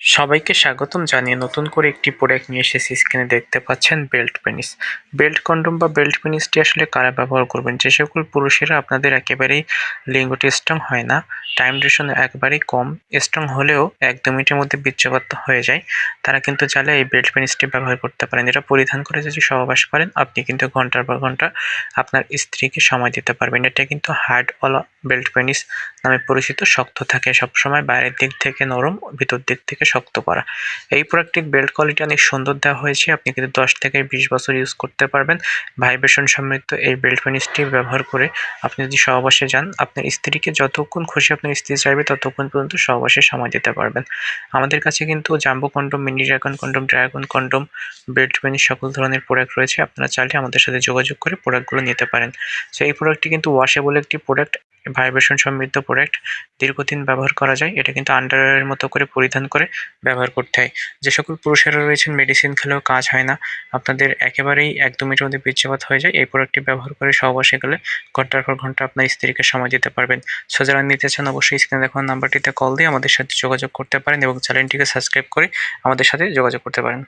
সবাইকে স্বাগতম জানিয়ে নতুন করে একটি প্রোডাক্ট নিয়ে এসেছি। স্ক্রিনে দেখতে পাচ্ছেন বেল্ট পেনিস। বেল্ট কন্ডোম বা বেল্ট পেনিসটি আসলে কারা ব্যবহার করবেন? যে সকল পুরুষেরা আপনাদের একেবারেই লিঙ্গটি স্ট্রং হয় না, টাইম ডিউরেশন একেবারেই কম, স্ট্রং হলেও ১-২ মিনিটের মধ্যে বীর্যপাত হয়ে যায়, তারা কিন্তু চাইলে এই বেল্ট পেনিসটি ব্যবহার করতে পারেন। এটা পরিধান করে যদি সহবাস করেন, আপনি কিন্তু ঘন্টার পর ঘন্টা আপনার স্ত্রীকে সময় দিতে পারবেন। এটা কিন্তু হার্ডওয়ালা বেল্ট পেনিস নামে পরিচিত, শক্ত থাকে সবসময়, বাইরের দিক থেকে নরম, ভিতর দিক থেকে শক্ত করা। এই প্রোডাক্টটির বেল্ট কোয়ালিটি অনেক সুন্দর দেওয়া হয়েছে। আপনি কিন্তু ১০ থেকে ২০ বছর ইউজ করতে পারবেন। ভাইব্রেশন সমৃদ্ধ এই বেল্ট পেনিসটি ব্যবহার করে আপনি যদি সহবাসে যান, আপনার স্ত্রীকে যতক্ষণ খুশি আপনার স্ত্রী চাইবে ততক্ষণ পর্যন্ত সহবাসে সময় দিতে পারবেন। আমাদের কাছে কিন্তু jumbo condom, mini dragon condom, belt penis সকল ধরনের প্রোডাক্ট রয়েছে। আপনারা চাইলে আমাদের সাথে যোগাযোগ করে প্রোডাক্টগুলো নিতে পারেন। সো এই প্রোডাক্টটি কিন্তু ওয়াশেবল একটি প্রোডাক্ট, ভাইব্রেশন সমৃদ্ধ প্রোডাক্ট, দীর্ঘদিন ব্যবহার করা যায়। এটা কিন্তু আন্ডারওয়্যারের মতো করে পরিধান করে ব্যবহার করতে হয়। যে সকল পুরুষেরা রয়েছেন মেডিসিন খেলেও কাজ হয় না, আপনাদের একেবারেই ১-২ মিনিটের মধ্যে বীর্যপাত হয়ে যায়, এই প্রোডাক্টটি ব্যবহার করে সহবাসে গেলে ঘন্টার পর ঘন্টা আপনার স্ত্রীকে সময় দিতে পারবেন। সো যারা নিতে চান অবশ্যই স্ক্রিনে দেখানো নাম্বারটিতে কল দিয়ে আমাদের সাথে যোগাযোগ করতে পারেন এবং চ্যানেলটিকে সাবস্ক্রাইব করে আমাদের সাথে যোগাযোগ করতে পারেন।